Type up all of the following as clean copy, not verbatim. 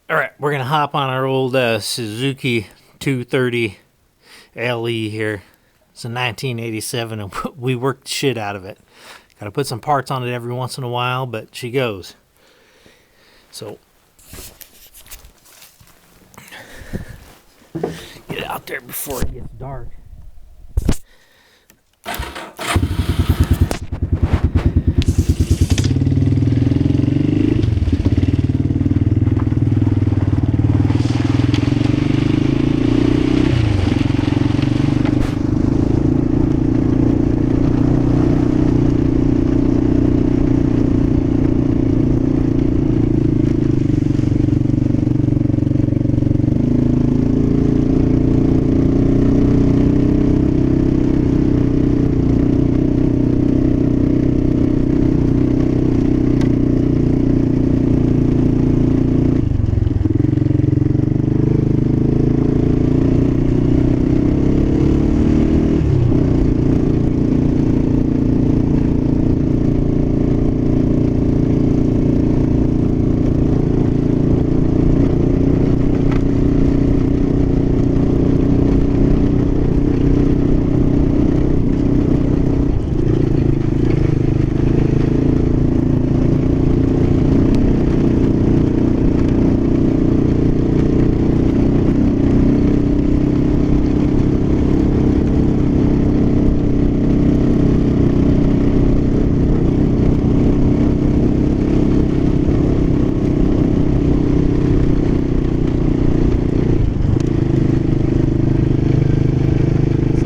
All right, we're gonna hop on our old Suzuki 230 LE here. It's a 1987, and we worked shit out of it. Got to put some parts on it every once in a while, but she goes. So get out there before it gets dark.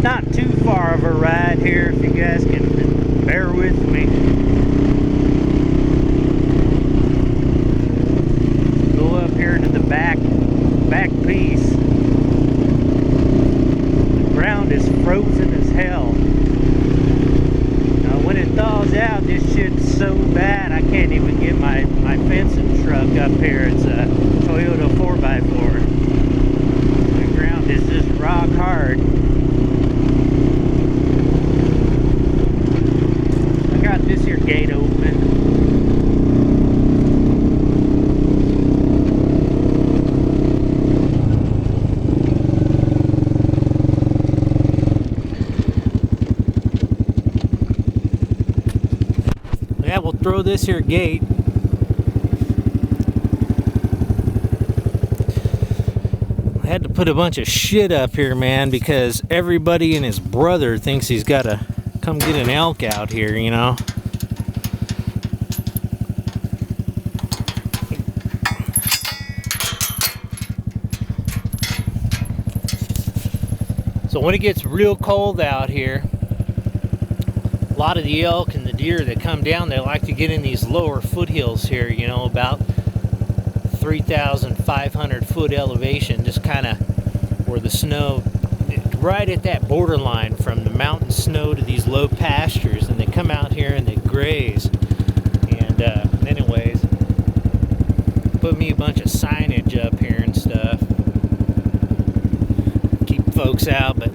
Not too far of a ride here, if you guys can bear with me. Go up here to the back piece. The ground is frozen as hell. Now when it thaws out, this shit's so bad I can't even get my fencing truck up here. It's a Toyota 4x4. The ground is just rock hard. Got this here gate open. Yeah, we'll throw this here gate. I had to put a bunch of shit up here, man, because everybody and his brother thinks he's got to come get an elk out here, you know. So when it gets real cold out here, a lot of the elk and the deer that come down, they like to get in these lower foothills here, you know, about 3,500 foot elevation, just kind of where the snow, right at that borderline from the mountain snow to these low pastures, and they come out here and they graze. And anyways, put me a bunch of signage up here and stuff, keep folks out. But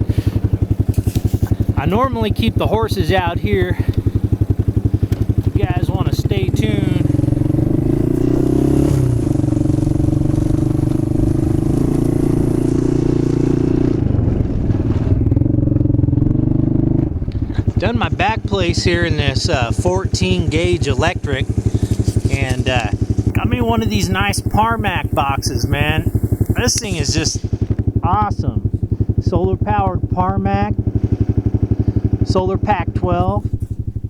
I normally keep the horses out here. If you guys want to stay tuned, done my back place here in this 14 gauge electric, and got me one of these nice Parmac boxes, man. This thing is just awesome. Solar powered Parmac, Solar Pack 12.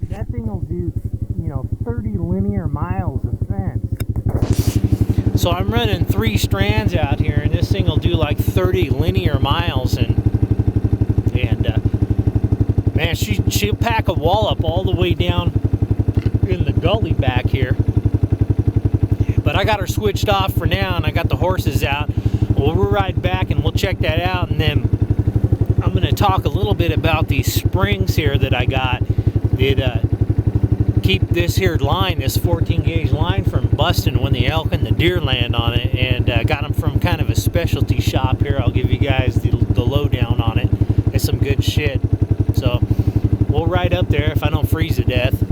That thing will do, you know, 30 linear miles of fence. So I'm running 3 strands out here, and this thing will do like 30 linear miles, and man, she'll pack a wallop all the way down in the gully back here. But I got her switched off for now, and I got the horses out. We'll ride back and we'll check that out, and then I'm going to talk a little bit about these springs here that I got that keep this here line, this 14 gauge line, from busting when the elk and the deer land on it, and got them from kind of a specialty shop here. I'll give you guys the lowdown on it. It's some good shit. So we'll ride up there if I don't freeze to death.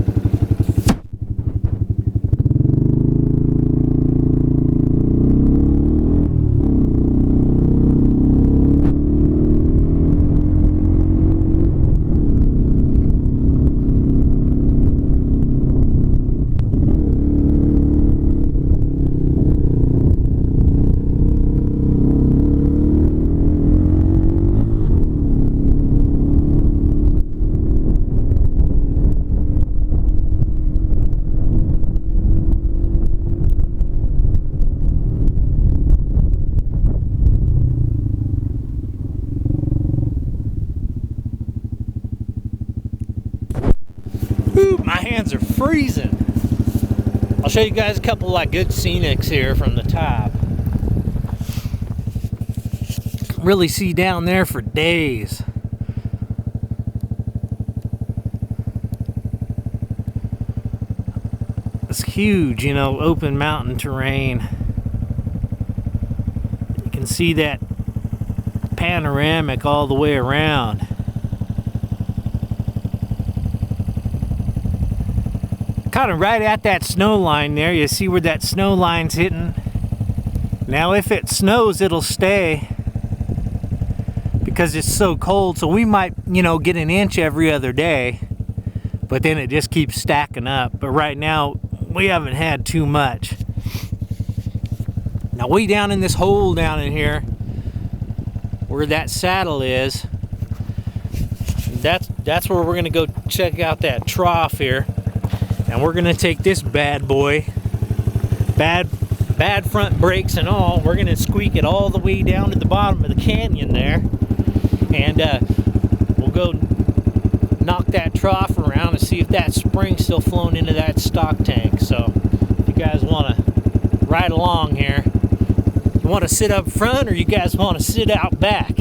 hands are freezing. I'll show you guys a couple like good scenics here from the top. Really see down there for days. It's huge, you know, open mountain terrain. You can see that panoramic all the way around. Kind of right at that snow line there. You see where that snow line's hitting? Now if it snows, it'll stay because it's so cold. So we might, you know, get an inch every other day, but then it just keeps stacking up. But right now we haven't had too much. Now way down in this hole down in here where that saddle is, that's where we're gonna go check out that trough here. And we're gonna take this bad boy, bad front brakes and all, we're gonna squeak it all the way down to the bottom of the canyon there, and we'll go knock that trough around and see if that spring's still flowing into that stock tank. So if you guys want to ride along here, you want to sit up front or you guys want to sit out back?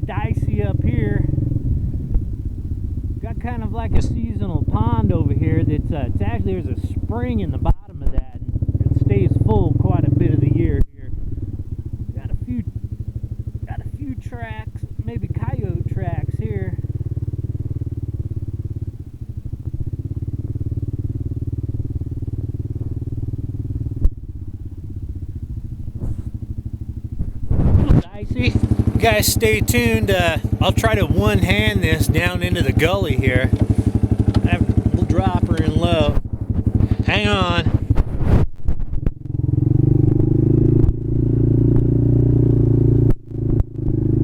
Dicey up here. Got kind of like a seasonal pond over here that's it's actually, there's a spring in the bottom of that, and it stays full quite a bit of the year here. Got a few tracks, maybe coyote tracks here. A little dicey. Guys, stay tuned. I'll try to one-hand this down into the gully here. We'll drop her in low. Hang on.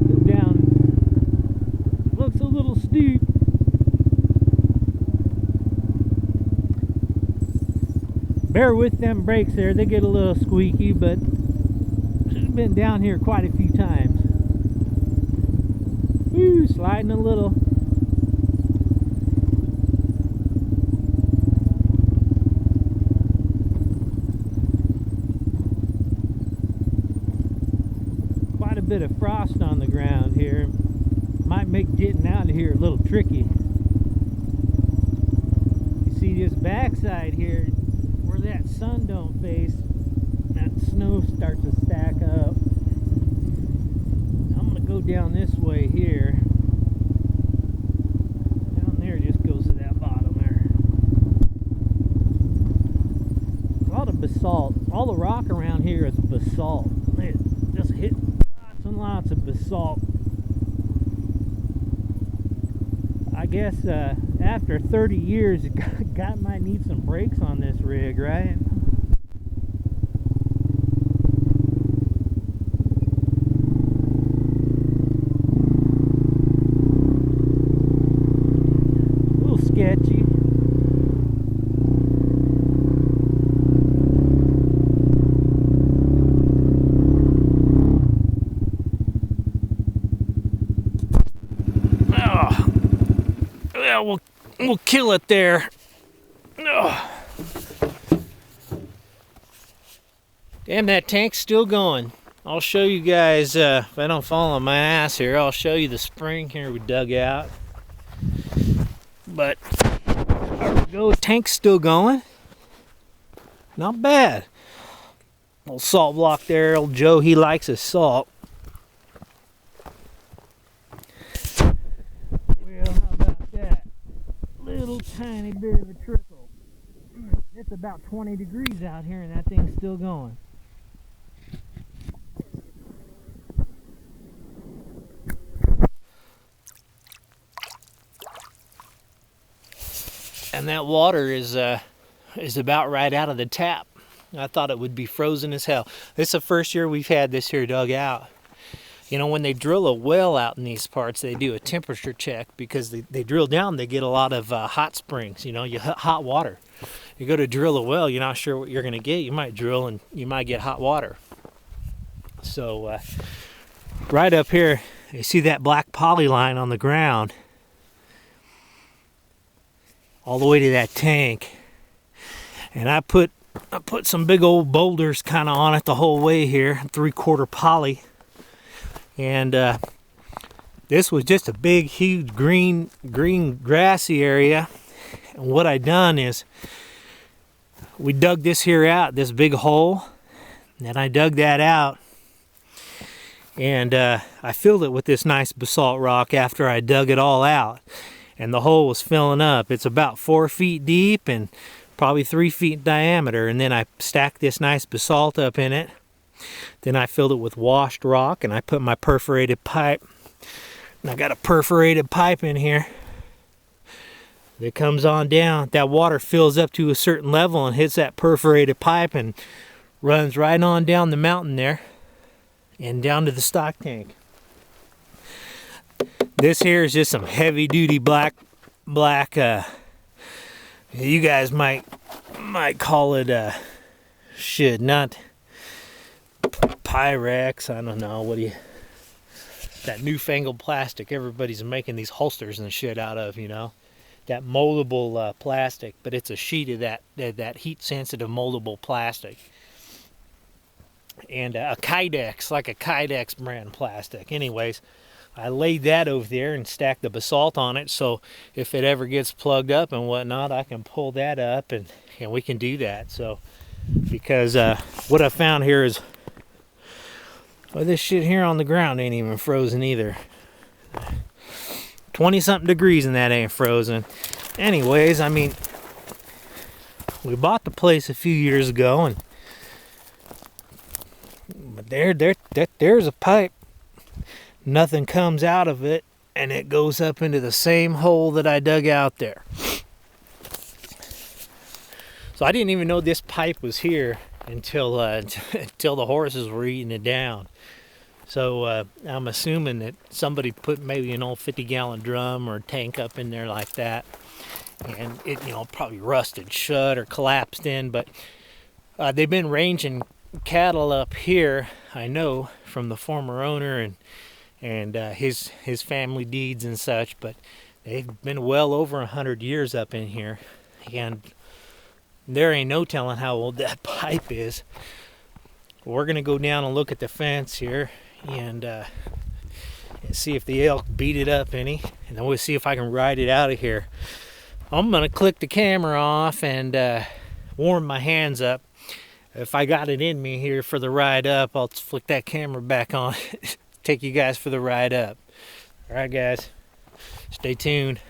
Go down. Looks a little steep. Bear with them brakes there. They get a little squeaky, but she's been down here quite a few times. Woo, sliding a little. Quite a bit of frost on the ground here. Might make getting out of here a little tricky. You see this backside here, where that sun don't face, that snow starts to stack up. Go down this way here. Down there just goes to that bottom there. A lot of basalt. All the rock around here is basalt. It just hit lots and lots of basalt. I guess after 30 years, God might need some brakes on this rig, right? Sketchy. Oh, well, we'll kill it there. Oh. Damn, that tank's still going. I'll show you guys, if I don't fall on my ass here, I'll show you the spring here we dug out. But there we go, tank's still going. Not bad. Old salt block there, old Joe, he likes his salt. Well, how about that? Little tiny bit of a trickle. It's about 20 degrees out here and that thing's still going. and that water is about right out of the tap. I thought it would be frozen as hell. This is the first year we've had this here dug out. You know, when they drill a well out in these parts, they do a temperature check because they drill down, they get a lot of hot springs, you know, hot water. You go to drill a well, you're not sure what you're going to get. You might drill and you might get hot water. So right up here, you see that black poly line on the ground all the way to that tank. And I put some big old boulders kind of on it the whole way here, 3/4 poly. And this was just a big, huge green grassy area. And what I done is we dug this here out, this big hole. And I dug that out. And I filled it with this nice basalt rock after I dug it all out. And the hole was filling up. It's about 4 feet deep and probably 3 feet in diameter. And then I stacked this nice basalt up in it. Then I filled it with washed rock, and I put my perforated pipe. And I got a perforated pipe in here that comes on down. That water fills up to a certain level and hits that perforated pipe and runs right on down the mountain there and down to the stock tank. This here is just some heavy duty black you guys might call it not Pyrex, I don't know, that newfangled plastic everybody's making these holsters and shit out of, you know, that moldable plastic, but it's a sheet of that heat sensitive moldable plastic. And a Kydex, like a Kydex brand plastic. Anyways, I laid that over there and stacked the basalt on it, so if it ever gets plugged up and whatnot, I can pull that up and we can do that. So, because what I found here is, well, this shit here on the ground ain't even frozen either. 20-something degrees and that ain't frozen. Anyways, I mean, we bought the place a few years ago, and but there's a pipe. Nothing comes out of it, and it goes up into the same hole that I dug out there. So I didn't even know this pipe was here until the horses were eating it down. So I'm assuming that somebody put maybe an old 50-gallon drum or tank up in there like that, and it, you know, probably rusted shut or collapsed in. But they've been ranging cattle up here, I know, from the former owner and his family deeds and such. But they've been well over 100 years up in here, and there ain't no telling how old that pipe is. We're gonna go down and look at the fence here and see if the elk beat it up any, and then we'll see if I can ride it out of here. I'm gonna click the camera off and warm my hands up. If I got it in me here for the ride up, I'll flick that camera back on. Take you guys for the ride up. All right, guys, stay tuned.